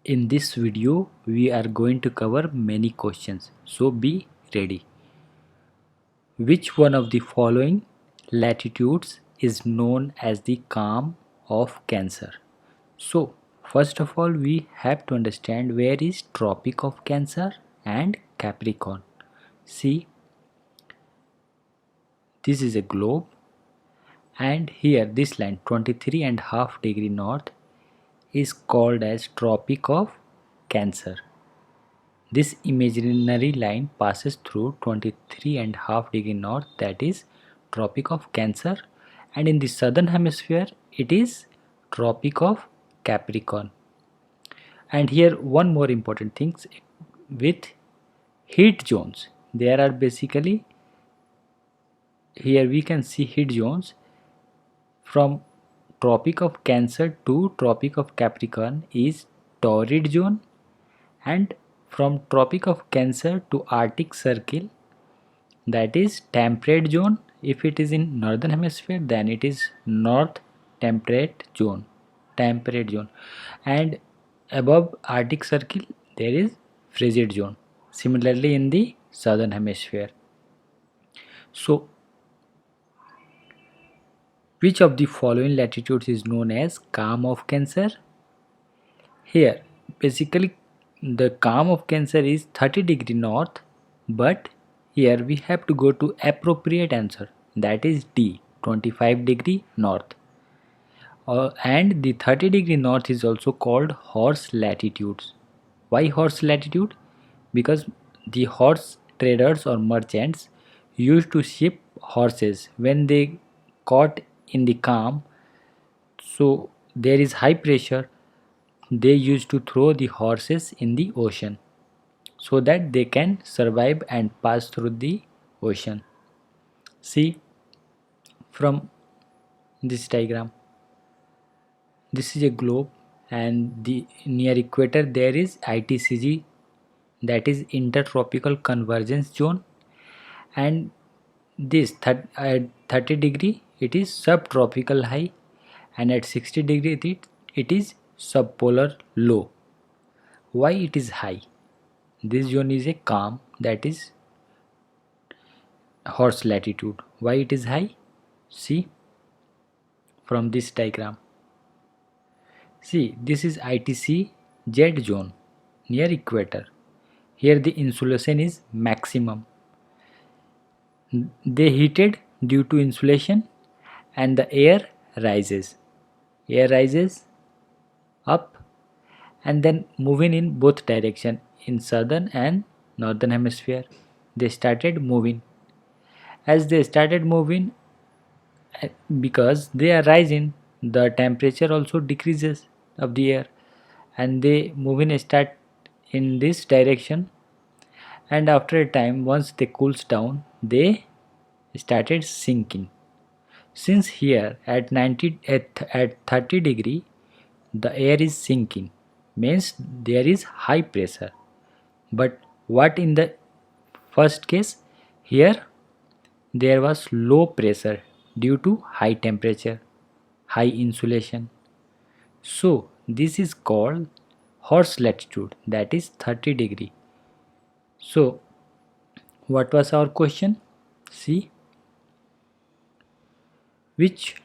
In this video, we are going to cover many questions, so be ready. Which one of the following latitudes is known as the Calm of Cancer? So, first of all, we have to understand where is Tropic of Cancer and Capricorn. See, this is a globe, and here this line 23.5 degree north is called as Tropic of Cancer. This imaginary line passes through 23.5 degree north, that is Tropic of Cancer, and in the southern hemisphere it is Tropic of Capricorn. And here one more important thing with heat zones. There are basically, here we can see heat zones from Tropic of Cancer to Tropic of Capricorn is torrid zone, and from Tropic of Cancer to Arctic Circle, that is temperate zone. If it is in northern hemisphere, then it is north temperate zone, and above Arctic Circle there is frigid zone. Similarly in the southern hemisphere. So which of the following latitudes is known as Calm of Cancer? Here basically the Calm of Cancer is 30 degree north, but here we have to go to appropriate answer, that is D, 25 degree north. And the 30 degree north is also called horse latitudes. Why horse latitude? Because the horse traders or merchants used to ship horses when they caught in the calm, so there is high pressure, they used to throw the horses in the ocean so that they can survive and pass through the ocean. See from this diagram, this is a globe, and the near equator there is ITCZ, that is intertropical convergence zone, and this at 30 degree it is subtropical high, and at 60 degree it is subpolar low. Why it is high? This zone is a calm, that is horse latitude. Why it is high? See from this diagram. See, this is ITC Z zone near equator. Here the insulation is maximum. They heated due to insulation, and the air rises. Air rises up and then moving in both direction, in southern and northern hemisphere. They started moving. As they started moving, because they are rising, the temperature also decreases of the air, and they moving start in this direction, and after a time once they cools down they started sinking. Since here at 90 at 30 degree the air is sinking, means there is high pressure. But what in the first case? Here there was low pressure due to high temperature, high insulation. So this is called horse latitude, that is 30 degree. So what was our question? See, which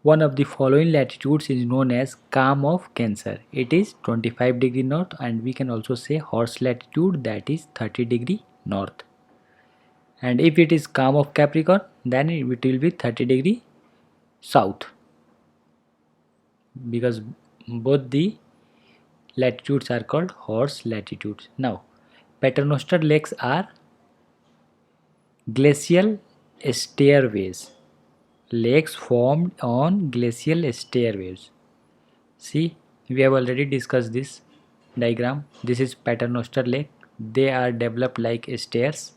one of the following latitudes is known as Calm of Cancer? It is 25 degree north, and we can also say horse latitude, that is 30 degree north. And if it is Calm of Capricorn, then it will be 30 degree south, because both the latitudes are called horse latitudes. Now paternoster lakes are glacial stairways, lakes formed on glacial stairways. See, we have already discussed this diagram. This is paternoster lake. They are developed like stairs,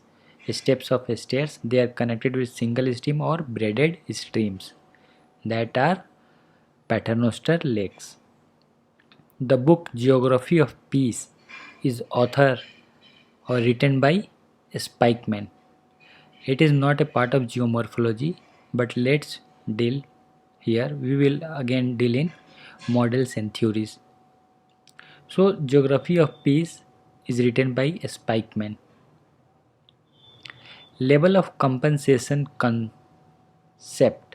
steps of stairs. They are connected with single stream or braided streams, that are paternoster lakes. The book Geography of Peace is author or written by Spikeman. It is not a part of geomorphology, but let's deal here. We will again deal in models and theories. So Geography of Peace is written by Spikeman. Level of compensation concept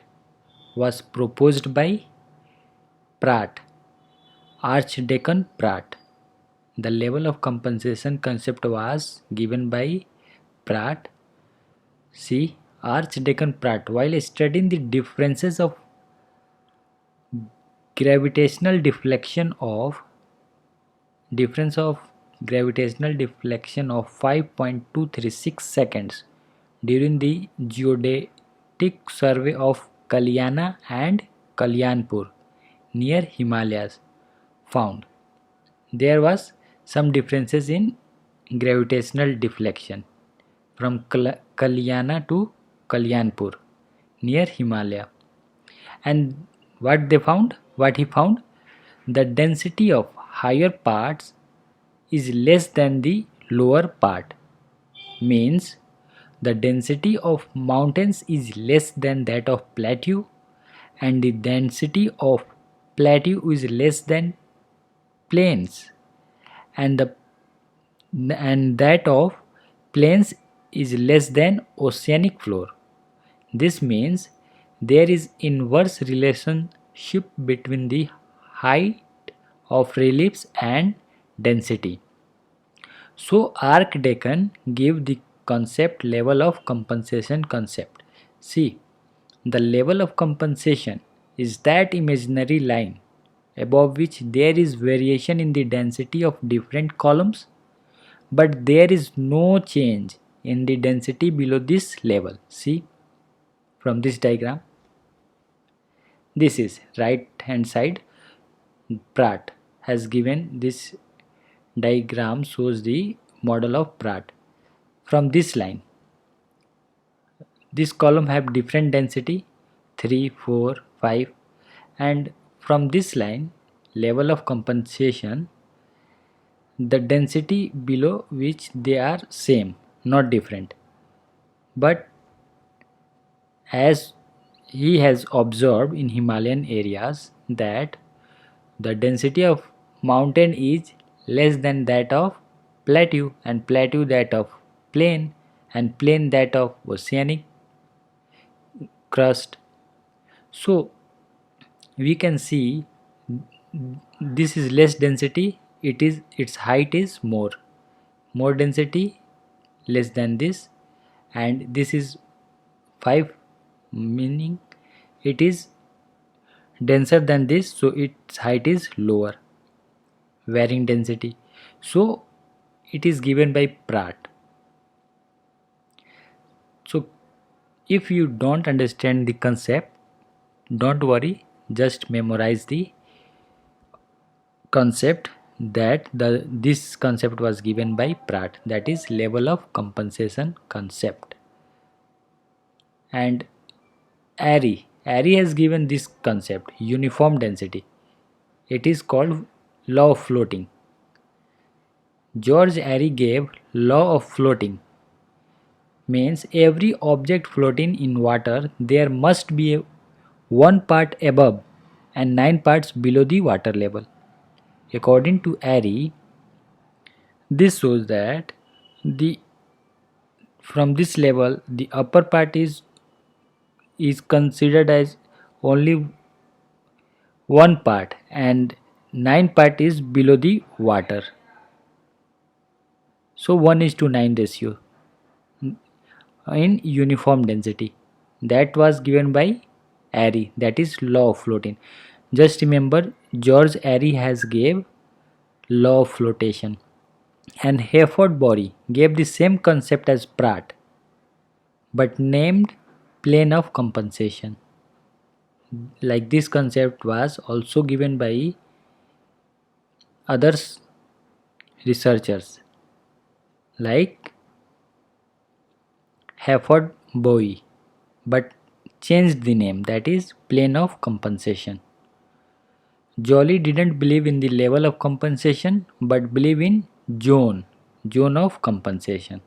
was proposed by Pratt, Archdeacon Pratt. The level of compensation concept was given by Pratt. See, Archdeacon Pratt, while studying the gravitational deflection of difference of gravitational deflection of 5.236 seconds during the geodetic survey of Kalyana and Kalyanpur near Himalayas found there was some differences in gravitational deflection from Kalyana to Kalyanpur near Himalaya. And what he found, the density of higher parts is less than the lower part, means the density of mountains is less than that of plateau, and the density of plateau is less than plains, and the and that of plains is less than oceanic floor. This means there is inverse relationship between the height of reliefs and density. So Archdeacon gave the concept level of compensation concept. See, the level of compensation is that imaginary line above which there is variation in the density of different columns, but there is no change in the density below this level. See from this diagram, this is right hand side. Pratt has given this diagram shows the model of Pratt. From this line, this column have different density 3, 4, 5, and from this line level of compensation, the density below which they are same, not different. But as he has observed in Himalayan areas that the density of mountain is less than that of plateau, and plateau that of plain, and plain that of oceanic crust. So we can see this is less density, its height is more density less than this, and this is 5, meaning it is denser than this, so its height is lower, varying density. So it is given by Pratt. So if you don't understand the concept, don't worry, just memorize the concept that this concept was given by Pratt, that is level of compensation concept. And Airy has given this concept uniform density. It is called law of floating. George Airy gave law of floating, means every object floating in water there must be one part above and 9 parts below the water level. According to Airy, this shows that the from this level the upper part is considered as only one part and 9 part is below the water. So 1 is to 9 ratio in uniform density. That was given by Airy, that is law of floating. Just remember George Airy has gave law of flotation, and Hayford-Borie gave the same concept as Pratt but named plane of compensation. Like this concept was also given by others researchers like Hayford-Bowie, but changed the name, that is plane of compensation. Joly didn't believe in the level of compensation but believe in zone of compensation.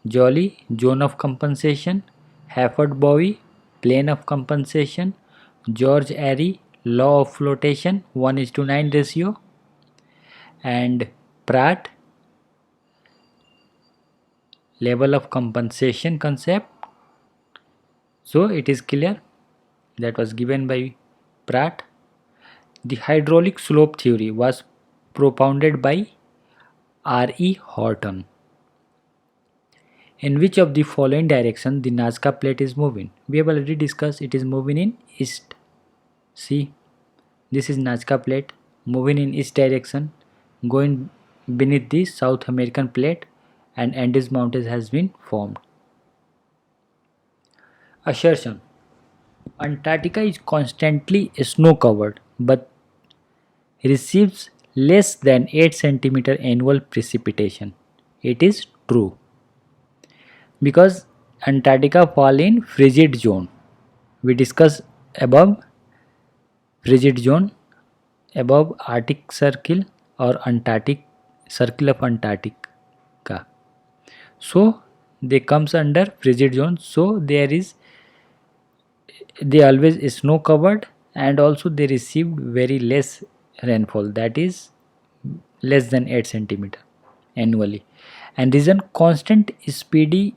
Joly, zone of compensation; Hayford-Bowie, plane of compensation; George Airy, law of flotation, 1 is to 9 ratio; and Pratt level of compensation concept. So it is clear, that was given by Pratt. The hydraulic slope theory was propounded by R.E. Horton. In which of the following direction the Nazca plate is moving? We have already discussed it is moving in east. See, this is Nazca plate moving in east direction, going beneath the South American plate, and Andes Mountains has been formed. Assertion: Antarctica is constantly snow covered but receives less than 8 centimeter annual precipitation. It is true because Antarctica fall in frigid zone. We discussed above frigid zone, above Arctic Circle or Antarctic Circle of Antarctica. So they comes under frigid zone. So they always snow covered, and also they received very less rainfall, that is less than 8 centimeter annually, and reason constant speedy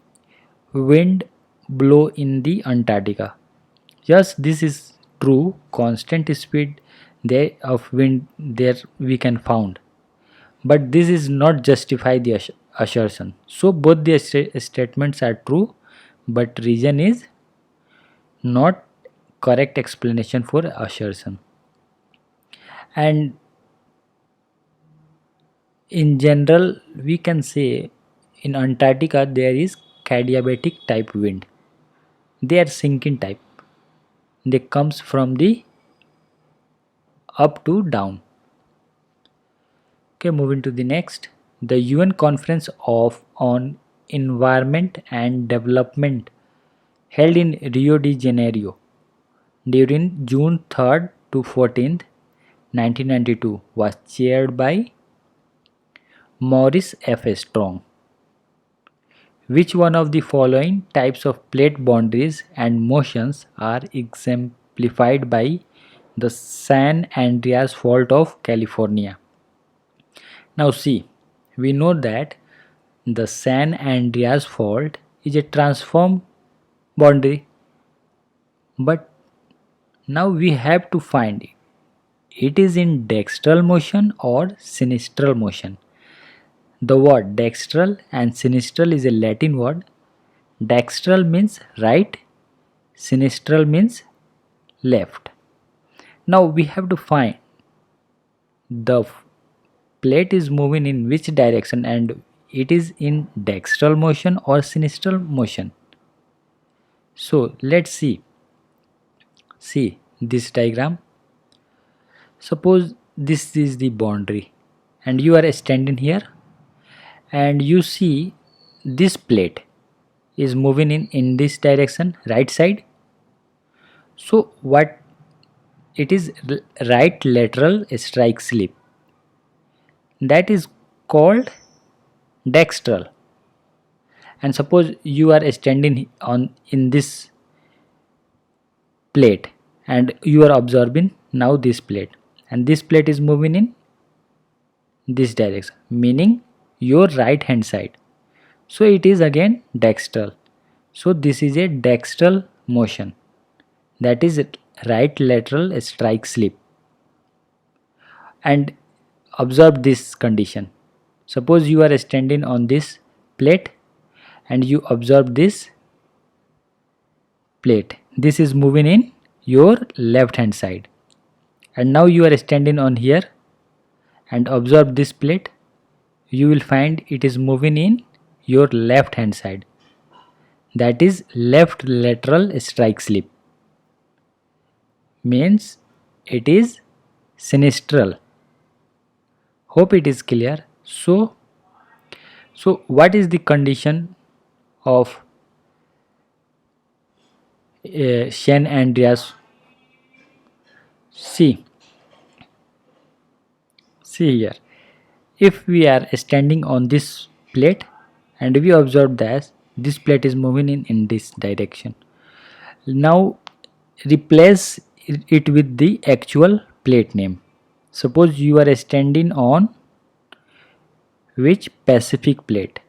wind blow in the Antarctica. Yes, this is true. Constant speed there of wind there we can found, but this is not justify the assertion. So both the statements are true, but reason is not correct explanation for assertion. And in general, we can say in Antarctica there is adiabatic type wind. They are sinking type. They comes from the up to down. Okay, moving to the next. The UN Conference on Environment and Development held in Rio de Janeiro during June 3rd to 14th, 1992 was chaired by Maurice F. Strong. Which one of the following types of plate boundaries and motions are exemplified by the San Andreas Fault of California? Now see, we know that the San Andreas Fault is a transform boundary, but now we have to find it is in dextral motion or sinistral motion. The word dextral and sinistral is a Latin word. Dextral means right, sinistral means left. Now we have to find the plate is moving in which direction, and it is in dextral motion or sinistral motion. So let's see this diagram. Suppose this is the boundary and you are standing here, and you see this plate is moving in this direction, right side. So what it is, right lateral strike slip, that is called dextral. And suppose you are standing on in this plate and you are observing now this plate, and this plate is moving in this direction, meaning your right hand side. So it is again dextral. So this is a dextral motion, that is right lateral strike slip. And observe this condition. Suppose you are standing on this plate and you observe this plate. This is moving in your left hand side. And now you are standing on here and observe this plate. You will find it is moving in your left hand side. That is left lateral strike slip. Means it is sinistral. Hope it is clear. So what is the condition of San Andreas? See here. If we are standing on this plate and we observe that this plate is moving in this direction, now replace it with the actual plate name. Suppose you are standing on Which Pacific plate?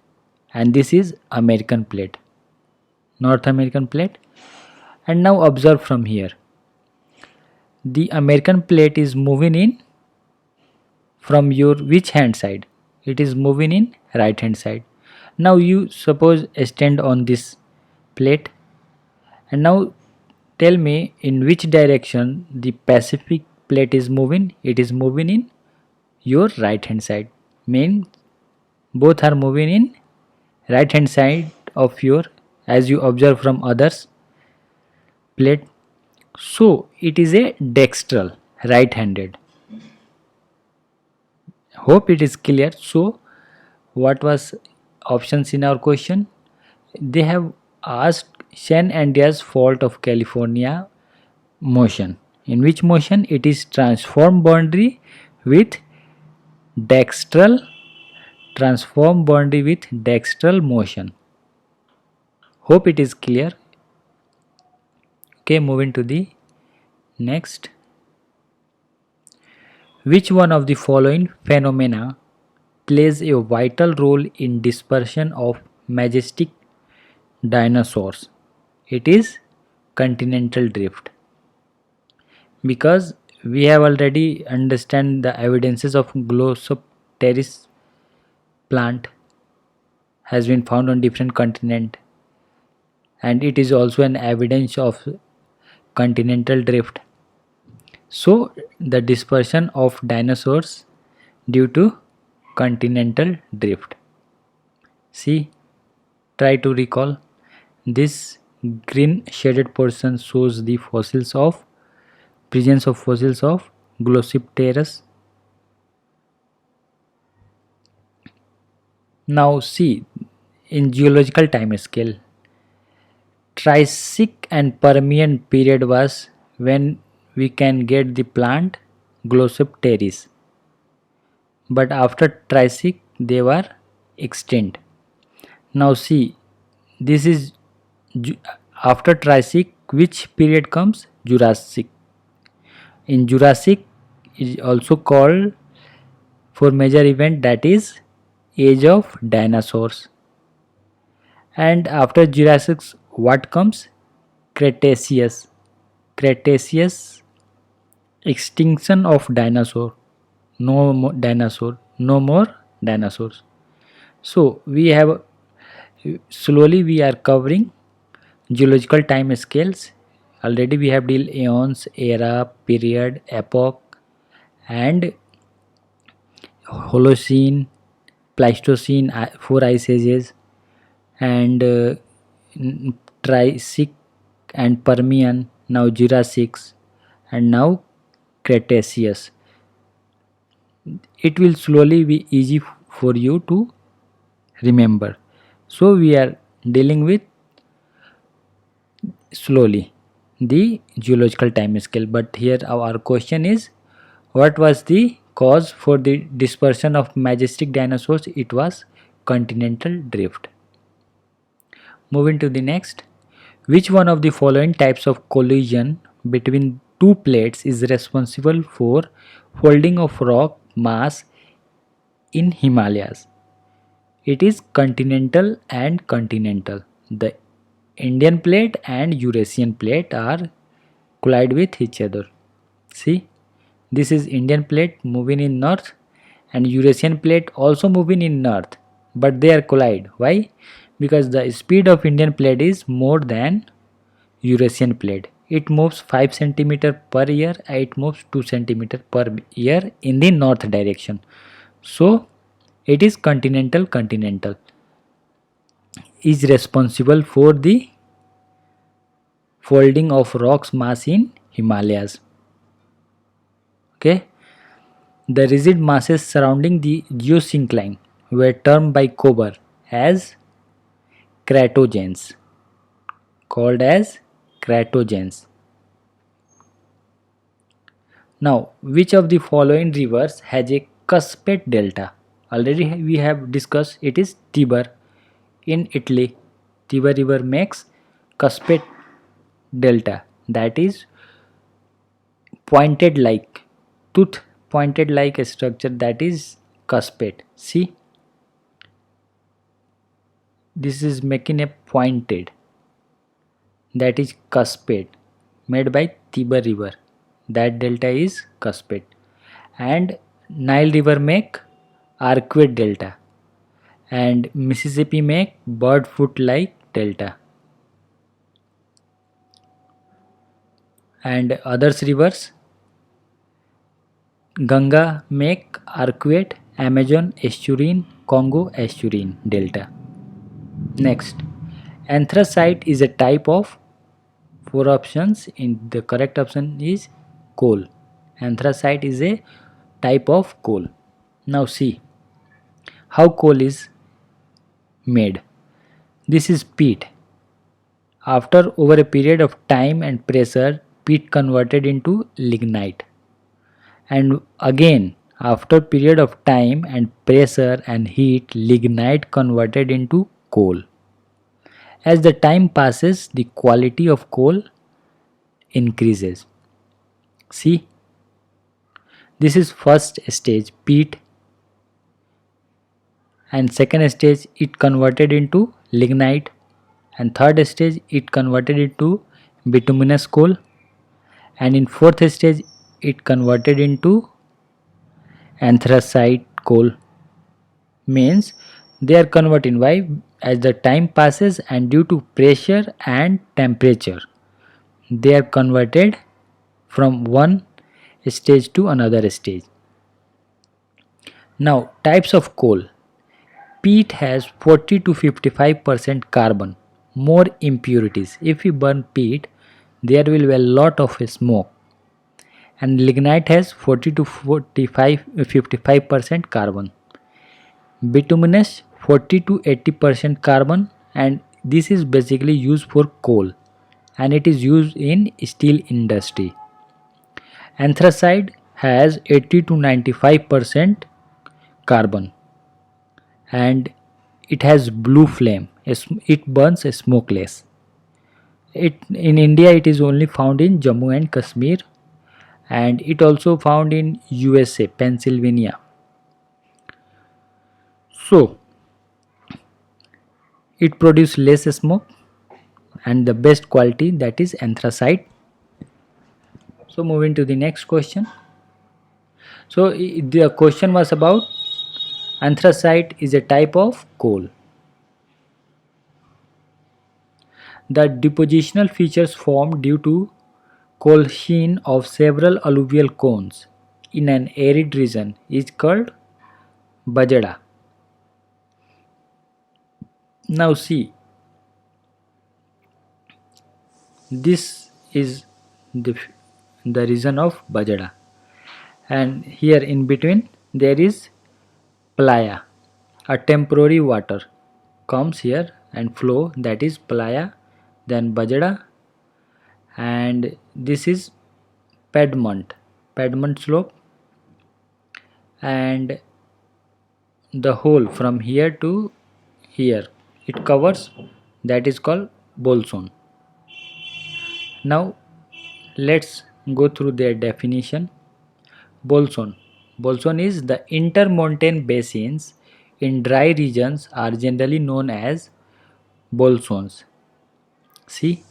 And this is American plate, North American plate. And now observe from here. The American plate is moving in from your which hand side? It is moving in right hand side. Now you suppose stand on this plate, and now tell me in which direction the Pacific plate is moving. It is moving in your right hand side. Mean both are moving in right hand side of your, as you observe from others plate. So it is a dextral, right handed. Hope it is clear. So what was options in our question? They have asked San Andreas fault of California motion. In which motion? It is transform boundary with dextral, transform boundary with dextral motion. Hope it is clear. Okay, moving to the next. Which one of the following phenomena plays a vital role in dispersion of majestic dinosaurs? It is continental drift. Because we have already understand the evidences of Glossopteris plant has been found on different continent, and it is also an evidence of continental drift. So the dispersion of dinosaurs due to continental drift. See, try to recall. This green shaded portion shows the fossils of presence of fossils of Glossopteris. Now see, in geological time scale, Triassic and Permian period was when we can get the plant Glossopteris, but after Triassic they were extinct. Now see, this is after Triassic, which period comes? Jurassic. In Jurassic is also called for major event, that is age of dinosaurs. And after Jurassic what comes? Cretaceous. Cretaceous, extinction of dinosaur. No more dinosaur, no more dinosaurs. So we have, slowly we are covering geological time scales. Already we have deal eons, era, period, epoch, and Holocene, Pleistocene, four ice ages, and Triassic and Permian, now Jurassic, and now Cretaceous. It will slowly be easy for you to remember. So we are dealing with slowly the geological time scale. But here our question is, what was the cause for the dispersion of majestic dinosaurs? It was continental drift. Moving to the next. Which one of the following types of collision between two plates is responsible for folding of rock mass in Himalayas? It is continental and continental. The Indian plate and Eurasian plate are collide with each other. See, this is Indian plate moving in north and Eurasian plate also moving in north, but they are collide. Why? Because the speed of Indian plate is more than Eurasian plate. It moves 5 centimeter per year, it moves 2 centimeter per year in the north direction. So it is continental is responsible for the folding of rocks mass in Himalayas. Okay, the rigid masses surrounding the geosyncline were termed by Kober as cratogens, called as cratogens. Now, which of the following rivers has a cuspate delta? Already we have discussed, it is Tiber in Italy. Tiber river makes cuspate delta, that is pointed like tooth, pointed like a structure, that is cuspate. See, this is making a pointed, that is cusped, made by Tiber river, that delta is cusped. And Nile river make arcuate delta, and Mississippi make bird foot like delta, and others rivers Ganga make arcuate, Amazon estuarine, Congo estuarine delta. Next, anthracite is a type of, four options, in the correct option is coal. Anthracite is a type of coal. Now see how coal is made. This is peat. After over a period of time and pressure, peat converted into lignite. And again, after period of time and pressure and heat, lignite converted into coal. As the time passes, the quality of coal increases. See, this is first stage peat, and second stage it converted into lignite, and third stage it converted into bituminous coal, and in fourth stage it converted into anthracite coal. Means they are converting. Why? As the time passes and due to pressure and temperature, they are converted from one stage to another stage. Now, types of coal. Peat has 40 to 55% carbon, more impurities. If you burn peat, there will be a lot of smoke. And lignite has 40 to 55% carbon. Bituminous 40 to 80% carbon, and this is basically used for coal, and it is used in steel industry. Anthracite has 80 to 95% carbon, and it has blue flame. It burns smokeless. It in India it is only found in Jammu and Kashmir, and it also found in USA, Pennsylvania. So it produces less smoke and the best quality, that is anthracite. So moving to the next question. So the question was about anthracite is a type of coal. The depositional features formed due to coalescence of several alluvial cones in an arid region is called bajada. Now see, this is the, the region of bajada, and here in between there is playa, a temporary water comes here and flow, that is playa, then bajada, and this is Piedmont slope, and the whole from here to here it covers, that is called bolson. Now let's go through their definition. Bolson. Bolson is the intermontane basins in dry regions are generally known as bolsons. See,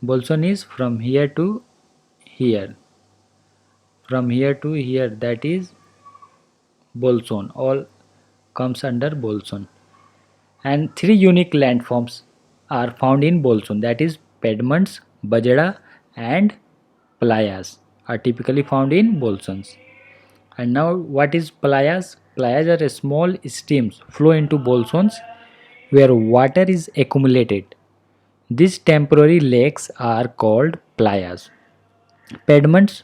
bolson is from here to here, from here to here, that is bolson. All comes under bolson. And three unique landforms are found in bolson, that is pediments, bajada, and playas are typically found in bolsons. And now what is playas? Playas are small streams flow into bolsons where water is accumulated. These temporary lakes are called playas. Pediments,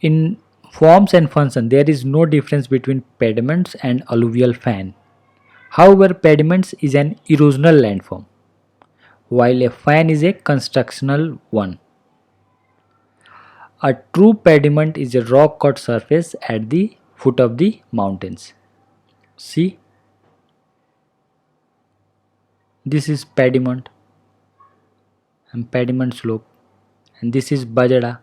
in forms and function there is no difference between pediments and alluvial fan. However, pediments is an erosional landform while a fan is a constructional one. A true pediment is a rock cut surface at the foot of the mountains. See, this is pediment and pediment slope, and this is bajada.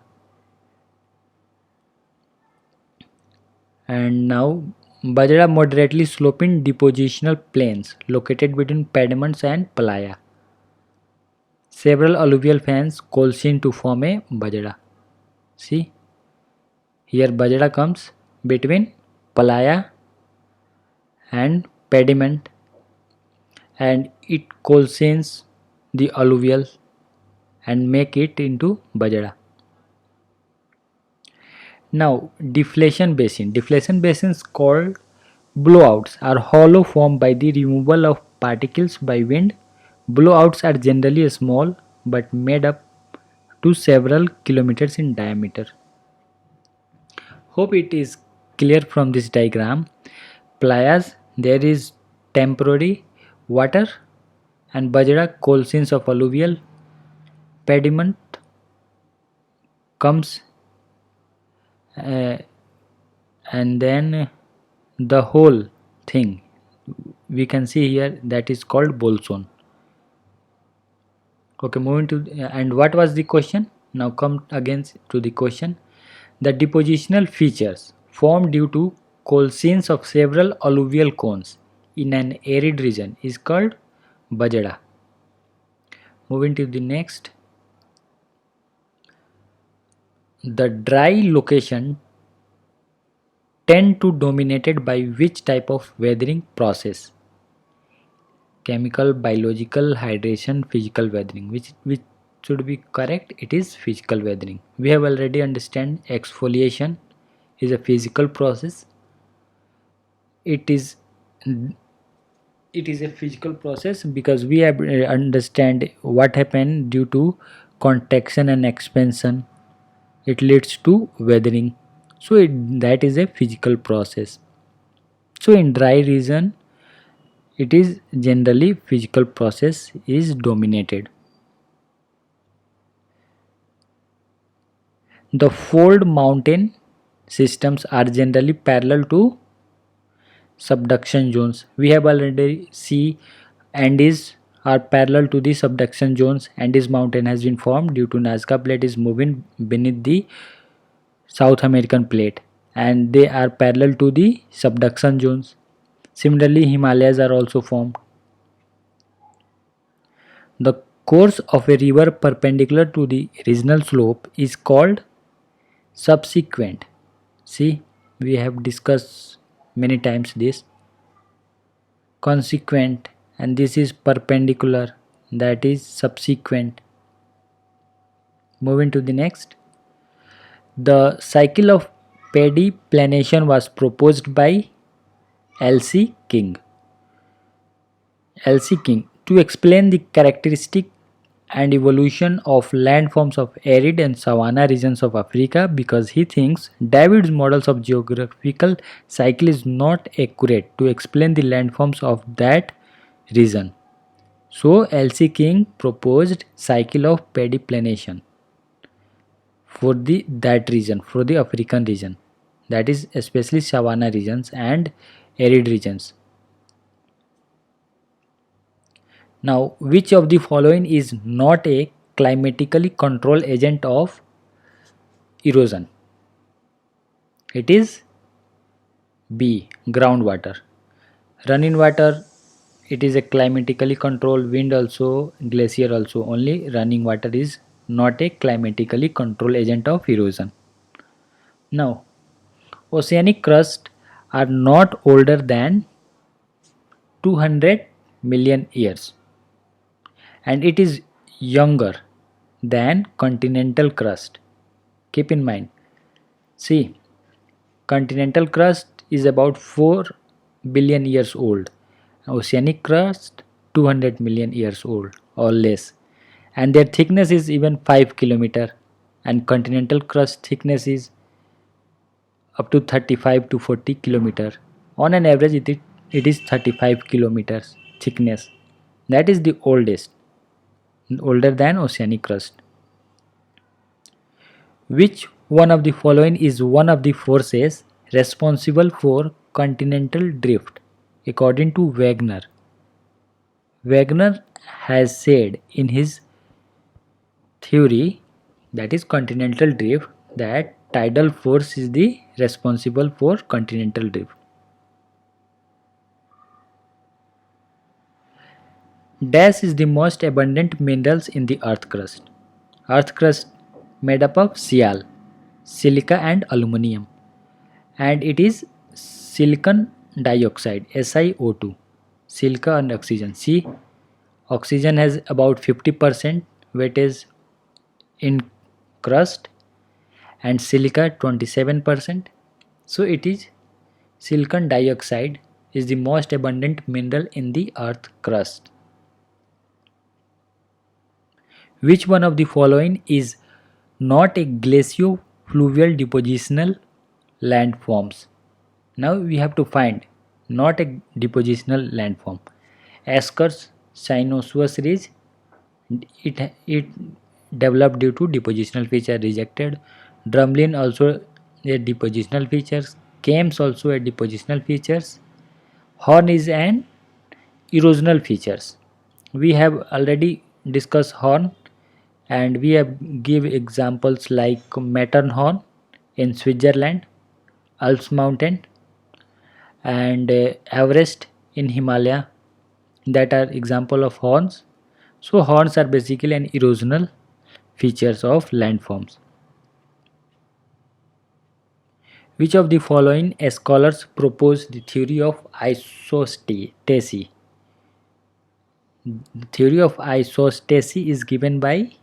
And now Bajra moderately sloping depositional plains located between pediments and playa. Several alluvial fans coalescing to form a Bajra. See, here Bajra comes between playa and pediment, and it coalesces the alluvial and make it into Bajra. Now, deflation basin. Deflation basins called blowouts are hollow formed by the removal of particles by wind. Blowouts are generally small but made up to several kilometers in diameter. Hope it is clear from this diagram. Playas, there is temporary water, and Bajra coalescence of alluvial pediment comes, uh, and then the whole thing we can see here, that is called bolson. Okay, moving to, and what was the question? Now come again to the question. The depositional features formed due to coalescence of several alluvial cones in an arid region is called Bajra. Moving to the next. The dry location tend to dominated by which type of weathering process? Chemical, biological, hydration, physical weathering. Which should be correct? It is physical weathering. We have already understand exfoliation is a physical process. It is a physical process because we have understand what happened due to contraction and expansion. It leads to weathering. So that is a physical process. So in dry region, it is generally physical process is dominated. The fold mountain systems are generally parallel to subduction zones. We have already see Andes are parallel to the subduction zones. Andes mountain has been formed due to Nazca plate is moving beneath the South American plate, and they are parallel to the subduction zones. Similarly, Himalayas are also formed. The course of a river perpendicular to the regional slope is called subsequent. See, we have discussed many times this. Consequent, and this is perpendicular, that is subsequent. Moving to the next. The cycle of pediplanation was proposed by L.C. King. L.C. King to explain the characteristic and evolution of landforms of arid and savanna regions of Africa, because he thinks David's models of geographical cycle is not accurate to explain the landforms of that region. So L.C. King proposed cycle of pediplanation for the that region, for the African region, that is especially savanna regions and arid regions. Now, which of the following is not a climatically controlled agent of erosion? It is B. Groundwater. Running water, it is a climatically controlled. Wind also, glacier also. Only running water is not a climatically controlled agent of erosion. Now, oceanic crust are not older than 200 million years, and it is younger than continental crust. Keep in mind. See, continental crust is about 4 billion years old. Oceanic crust 200 million years old or less. And their thickness is even 5 kilometer, and continental crust thickness is up to 35 to 40 kilometer. On an average it is 35 kilometers thickness. That is the oldest, older than oceanic crust. Which one of the following is one of the forces responsible for continental drift according to Wagner? Wagner has said in his theory, that is continental drift, that tidal force is the responsible for continental drift. Dash is the most abundant minerals in the earth crust. Earth crust made up of Cl, silica and aluminum, and it is silicon dioxide SiO2, silica and oxygen. See, oxygen has about 50% weightage in crust and silica 27%. So it is silicon dioxide is the most abundant mineral in the earth crust. Which one of the following is not a glaciofluvial depositional landforms? Now we have to find not a depositional landform. Escar's Cyanosuous ridge, it developed due to depositional feature rejected. Drumlin also a depositional features. Kames also a depositional features. Horn is an erosional features. We have already discussed horn and we have give examples like Matterhorn in Switzerland, Alps mountain and Everest in Himalaya, that are example of horns. So horns are basically an erosional features of landforms. Which of the following scholars propose the theory of isostasy? The theory of isostasy is given by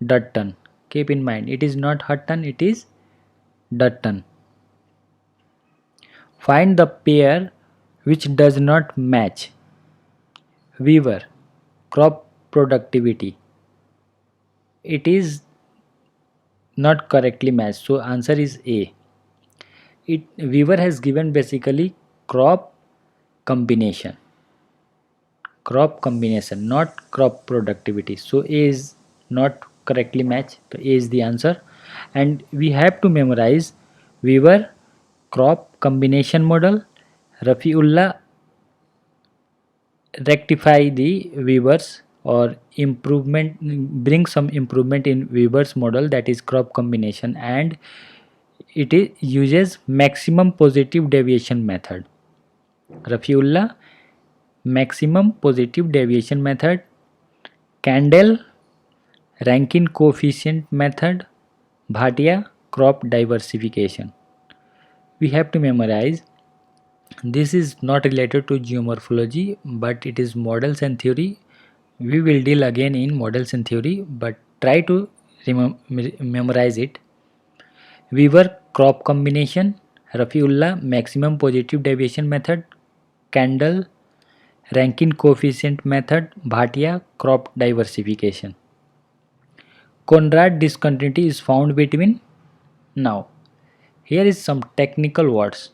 Dutton. Keep in mind, it is not Hutton, it is Dutton. Find the pair which does not match. Weaver, crop productivity. It is not correctly matched, so answer is A. Weaver has given basically crop combination. Crop combination, not crop productivity. So A is not correctly matched. So A is the answer. And we have to memorize Weaver crop combination model. Rafiullah rectify the Weaver's or improvement, bring some improvement in Weaver's model, that is crop combination, and uses maximum positive deviation method. Rafiullah maximum positive deviation method, Candle Rankine coefficient method, Bhatia crop diversification. We have to memorize. This is not related to geomorphology, but it is models and theory. We will deal again in models and theory, but try to memorize it. Weaver crop combination, Rafiullah maximum positive deviation method, Candle Rankine coefficient method, Bhatia crop diversification. Conrad discontinuity is found between. Now, here is some technical words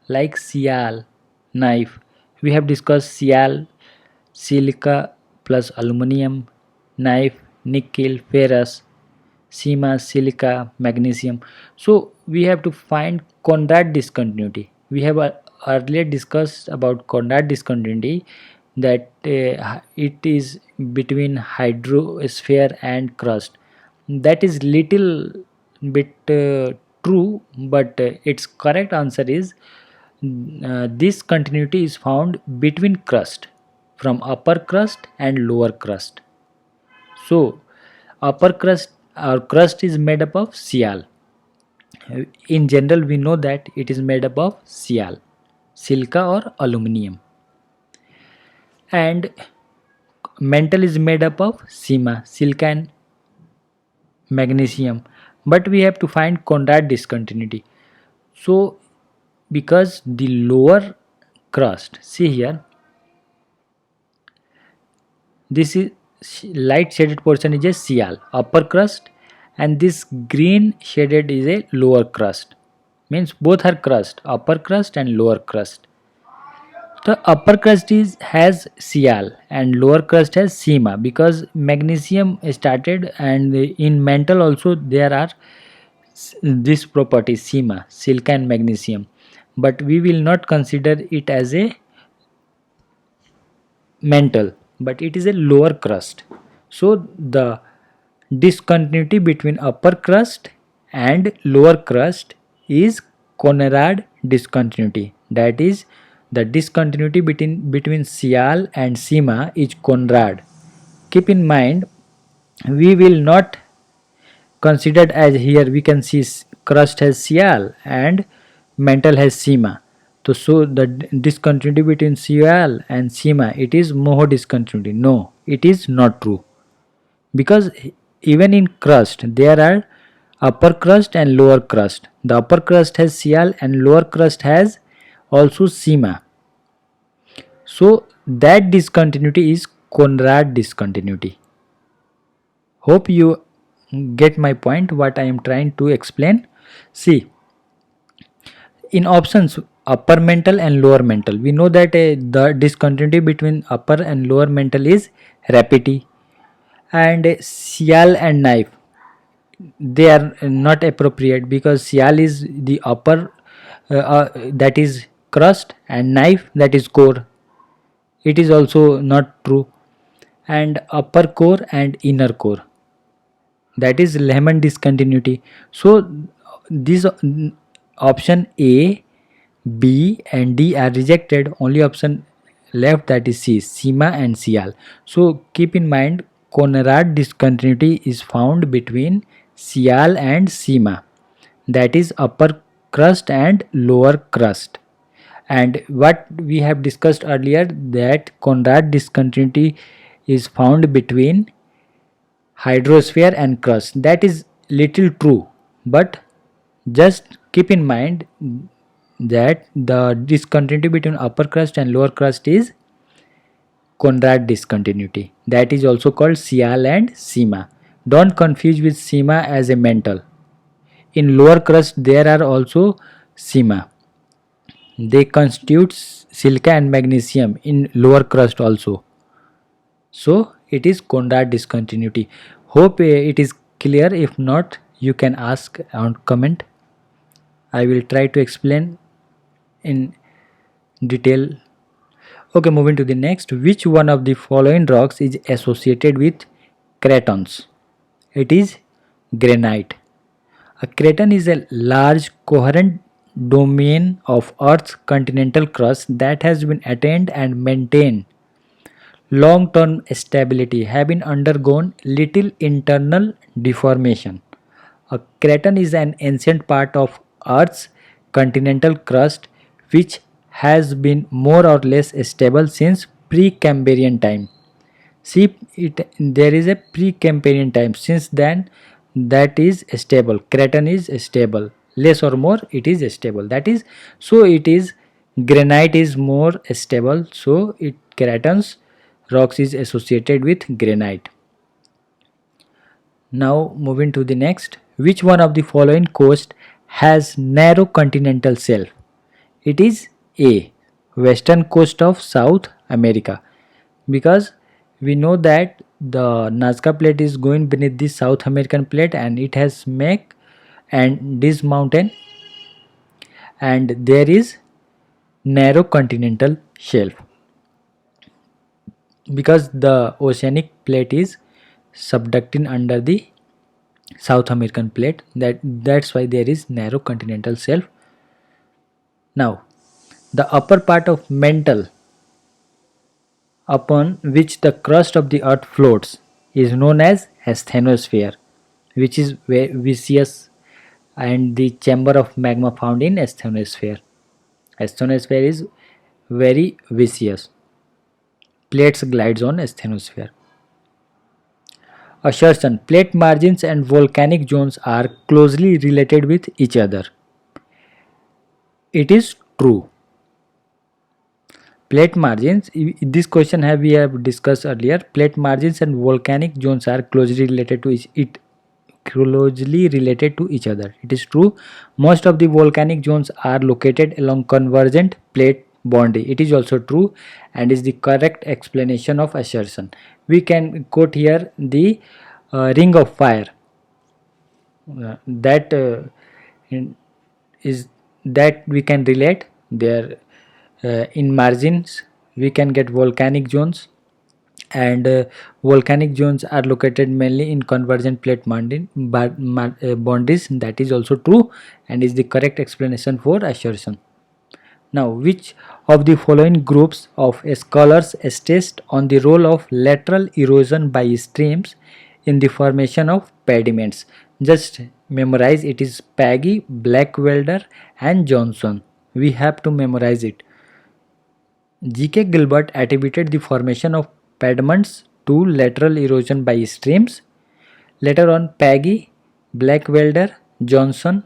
like Sial, knife. We have discussed Sial, silica plus aluminum, knife, nickel, ferrous, Sima, silica, magnesium. So we have to find Conrad discontinuity. We have earlier discussed about Conrad discontinuity, that it is between hydrosphere and crust. That is little bit true, but its correct answer is this continuity is found between crust, from upper crust and lower crust. So upper crust, our crust is made up of Sial. In general, we know that it is made up of Sial, silica or aluminum, and mantle is made up of Sima, silica and magnesium. But we have to find Conrad discontinuity. So because the lower crust, see here, this is light shaded portion is a Sial upper crust, and this green shaded is a lower crust, means both are crust, upper crust and lower crust. The upper crust is has Sial and lower crust has Sima, because magnesium started, and in mantle also there are this property Sima, silica and magnesium, but we will not consider it as a mantle, but it is a lower crust. So the discontinuity between upper crust and lower crust is Conrad discontinuity, that is The discontinuity between Sial and Sima is Conrad. Keep in mind, we will not considered as here we can see crust has Sial and mantle has Sima. So the discontinuity between Sial and Sima, it is Moho discontinuity. No, it is not true, because even in crust there are upper crust and lower crust. The upper crust has Sial and lower crust has also Sima. So that discontinuity is Conrad discontinuity. Hope you get my point what I am trying to explain. See, in options upper mental and lower mental, we know that the discontinuity between upper and lower mental is rapidity, and Sial and knife, they are not appropriate because Sial is the upper, that is crust, and knife, that is core. It is also not true. And upper core and inner core, that is Lehman discontinuity. So this option A, B and D are rejected. Only option left, that is C, Sima and Sial. So keep in mind, Conrad discontinuity is found between Sial and Sima, that is upper crust and lower crust. And what we have discussed earlier, that Conrad discontinuity is found between hydrosphere and crust, that is little true, but just keep in mind that the discontinuity between upper crust and lower crust is Conrad discontinuity, that is also called Sial and Sima. Don't confuse with Sima as a mantle. In lower crust there are also Sima, they constitute silica and magnesium in lower crust also. So it is Conrad discontinuity. Hope it is clear. If not, you can ask on comment. I will try to explain in detail. Okay, moving to the next. Which one of the following rocks is associated with cratons? It is granite. A craton is a large coherent domain of Earth's continental crust that has been attained and maintained long-term stability, having undergone little internal deformation. A craton is an ancient part of Earth's continental crust which has been more or less stable since pre-Cambrian time. See, there is a pre-Cambrian time. Since then, that is stable. Craton is stable. Less or more, it is stable. That is, so it is granite is more stable. So it cratons rocks is associated with granite. Now moving to the next. Which one of the following coast has narrow continental shelf? It is A, western coast of South America, because we know that the Nazca plate is going beneath the South American plate and it has make and this mountain, and there is narrow continental shelf because the oceanic plate is subducting under the South American plate, that's why there is narrow continental shelf. Now the upper part of mantle upon which the crust of the earth floats is known as asthenosphere, which is viscous, and the chamber of magma found in asthenosphere. Asthenosphere is very viscous. Plates glides on asthenosphere. Assertion: plate margins and volcanic zones are closely related with each other. It is true. Plate margins, this question we have discussed earlier. Plate margins and volcanic zones are closely related to each other. It is true. Most of the volcanic zones are located along convergent plate boundary. It is also true and is the correct explanation of assertion. We can quote here the ring of fire. That is that we can relate there. In margins we can get volcanic zones, and volcanic zones are located mainly in convergent plate boundaries. That is also true and is the correct explanation for assertion. Now, which of the following groups of scholars stressed on the role of lateral erosion by streams in the formation of pediments? Just memorize, it is Paggy, Blackwelder, and Johnson. We have to memorize it. G.K. Gilbert attributed the formation of pediments to lateral erosion by streams. Later on, Paggy, Blackwelder, Johnson,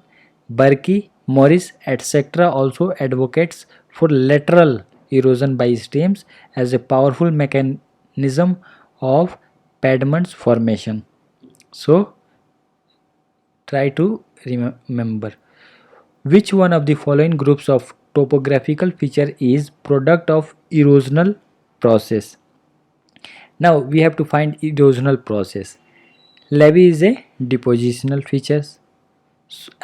Berkey, Morris, etc. also advocates for lateral erosion by streams as a powerful mechanism of pediments formation. So, try to remember. Which one of the following groups of topographical feature is product of erosional process? Now we have to find erosional process. Levee is a depositional features,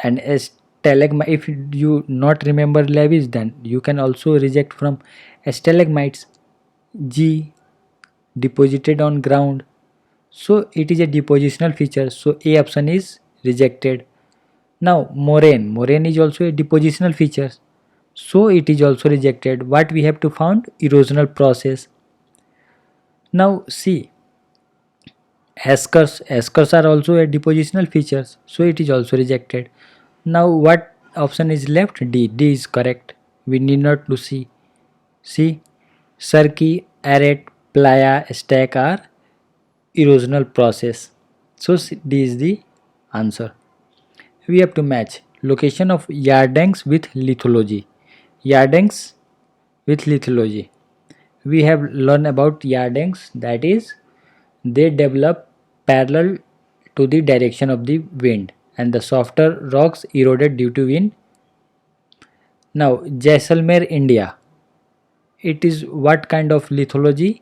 and a stalagmite. If you not remember levees, then you can also reject from stalagmites. G, deposited on ground. So it is a depositional feature. So A option is rejected. Now moraine is also a depositional feature. So it is also rejected. What we have to found? Erosional process. Now see, Eskers are also a depositional features, so it is also rejected. Now what option is left? D is correct. We need not to see. See, Sarki, Arete, Playa, Stack are erosional process. So D is the answer. We have to match location of Yardangs with lithology. Yardangs with lithology. We have learned about Yardangs, that is, they develop parallel to the direction of the wind and the softer rocks eroded due to wind. Now, Jaisalmer, India. It is what kind of lithology?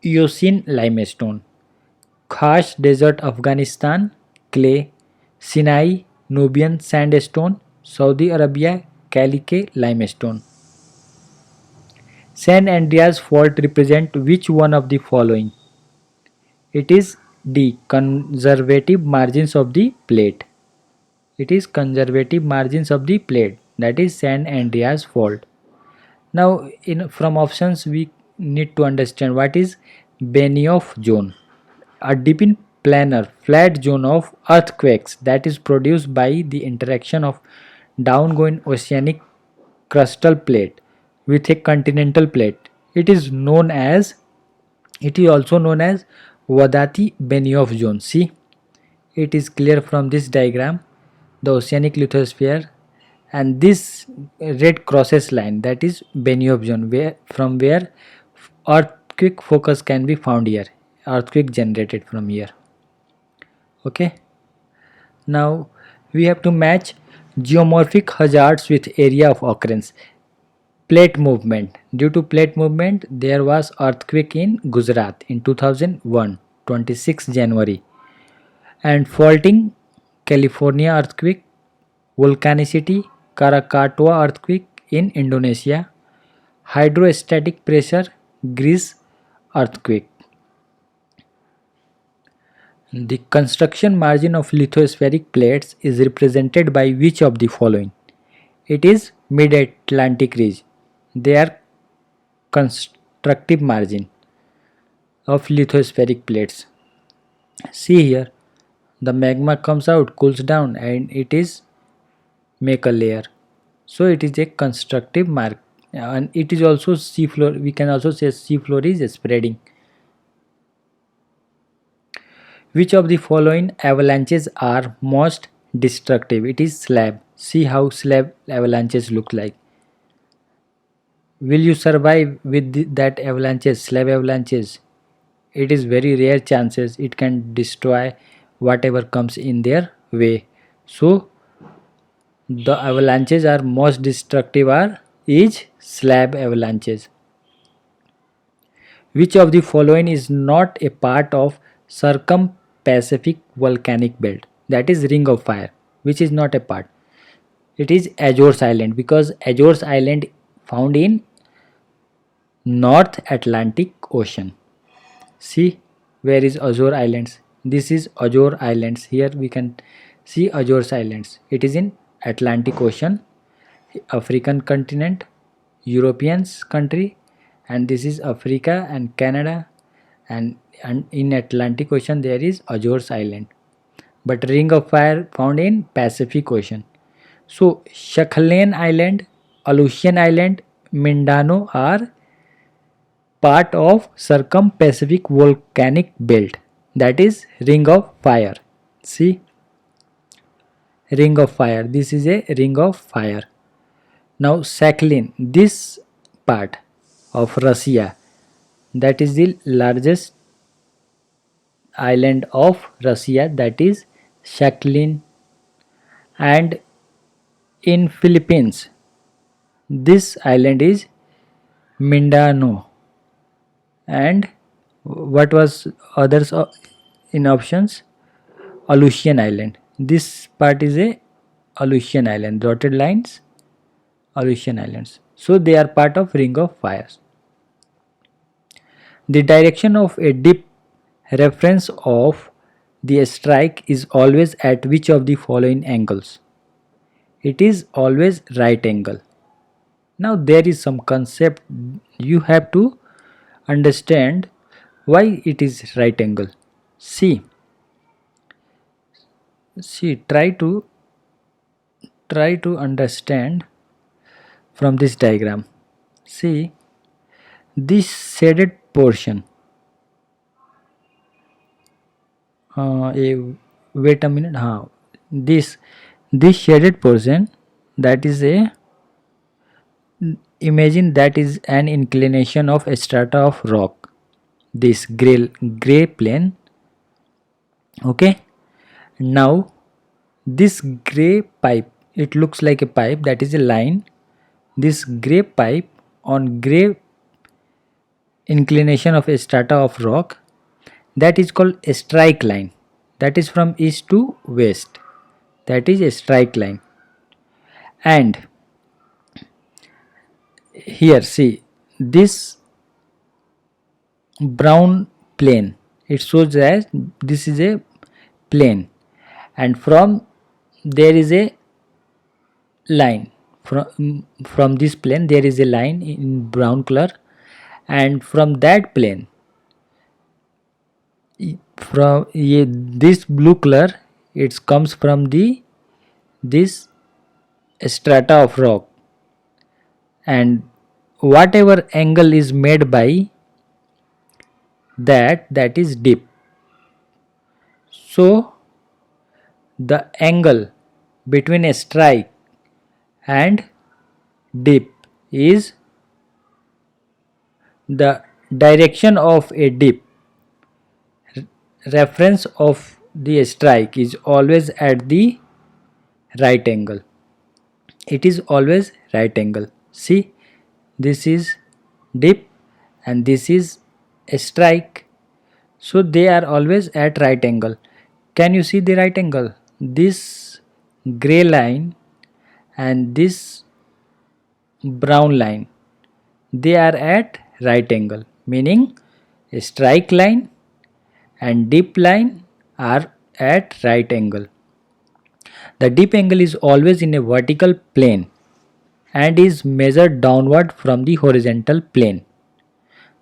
Eocene limestone. Khash Desert, Afghanistan, clay. Sinai, Nubian sandstone. Saudi Arabia, Calicut limestone. San Andreas fault represent which one of the following? It is D. Conservative margins of the plate. It is conservative margins of the plate. That is San Andreas fault. Now, from options we need to understand what is Benioff zone. A deep planar flat zone of earthquakes that is produced by the interaction of downgoing oceanic crustal plate with a continental plate. It is also known as Wadati Benioff zone. See, it is clear from this diagram, the oceanic lithosphere, and this red crosses line, that is Benioff zone, where from where earthquake focus can be found here. Earthquake generated from here. Okay. Now we have to match geomorphic hazards with area of occurrence. Plate movement. Due to plate movement, there was earthquake in Gujarat in 2001, 26 January, and faulting, California earthquake, volcanicity, Krakatoa earthquake in Indonesia, hydrostatic pressure, Greece earthquake. The construction margin of lithospheric plates is represented by which of the following? It is mid-Atlantic ridge. They are constructive margin of lithospheric plates. See here, the magma comes out, cools down, and it is make a layer. So it is a constructive mark, and it is also seafloor. We can also say seafloor is spreading. Which of the following avalanches are most destructive? It is slab. See how slab avalanches look like. Will you survive with that avalanches, slab avalanches? It is very rare chances. It can destroy whatever comes in their way. So the avalanches are most destructive is slab avalanches. Which of the following is not a part of Circum-Pacific Volcanic Belt? That is Ring of Fire. Which is not a part? It is Azores Island, because Azores Island found in North Atlantic Ocean. See where is Azores Islands? This is Azores Islands. Here we can see Azores Islands. It is in Atlantic Ocean, African continent. European country, and this is Africa and Canada, and in Atlantic Ocean there is Azores Island. But ring of fire found in Pacific Ocean. So Sakhalin Island, Aleutian Island, Mindanao are part of Circum-Pacific Volcanic Belt, that is ring of fire. See, ring of fire, this is a ring of fire. Now Sakhalin, this part of Russia, that is the largest island of Russia, that is Sakhalin. And in Philippines, this island is Mindanao. And what was others in options? Aleutian Island. This part is a Aleutian Island. Dotted lines, Aleutian Islands. So they are part of ring of fires. The direction of a dip reference of the strike is always at which of the following angles? It is always right angle. Now there is some concept you have to understand why it is right angle. See, try to understand from this diagram. See, this shaded portion, wait a minute, this shaded portion, that is a, imagine that is an inclination of a strata of rock, this gray plane. Okay, now this gray pipe, it looks like a pipe, that is a line. This gray pipe on gray inclination of a strata of rock, that is called a strike line, that is from east to west, that is a strike line. And here see, this brown plane, it shows as this is a plane, and from there is a line, from this plane there is a line in brown color, and from that plane, from this blue color, it comes from this strata of rock, and whatever angle is made by that is dip. So the angle between a strike and dip is the direction of a dip. Reference of the strike is always at the right angle. It is always right angle. See, this is dip and this is a strike, so they are always at right angle. Can you see the right angle? This gray line and this brown line, they are at right angle, meaning a strike line and dip line are at right angle. The dip angle is always in a vertical plane and is measured downward from the horizontal plane.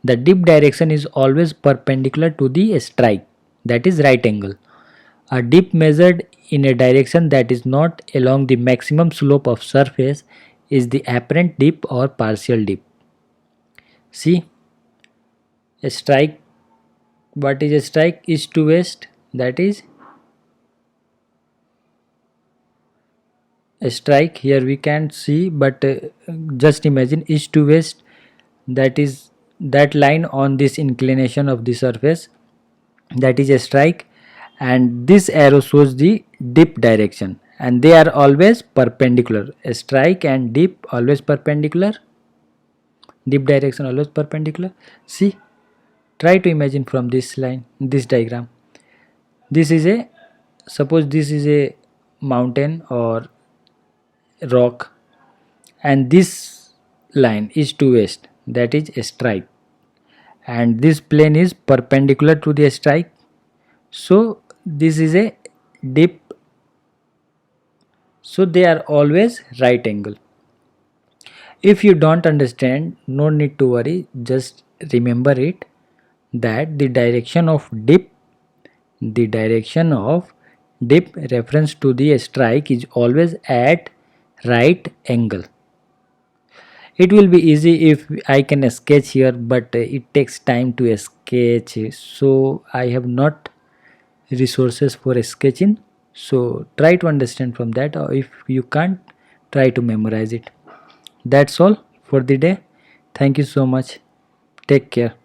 The dip direction is always perpendicular to the strike, that is right angle. A dip measured in a direction that is not along the maximum slope of surface is the apparent dip or partial dip. See, a strike, what is a strike? East to west, that is a strike. Here we can't see, but just imagine east to west, that is that line on this inclination of the surface, that is a strike, and this arrow shows the dip direction, and they are always perpendicular. A strike and dip always perpendicular, dip direction always perpendicular. See, try to imagine from this line, this diagram, this is a, suppose this is a mountain or rock, and this line is to west, that is a strike, and this plane is perpendicular to the strike, so this is a dip, so they are always right angle. If you don't understand, no need to worry, just remember it that the direction of dip reference to the strike is always at right angle. It will be easy if I can sketch here, but it takes time to sketch, so I have not resources for sketching. So try to understand from that, or if you can't, try to memorize it. That's all for the day. Thank you so much. Take care.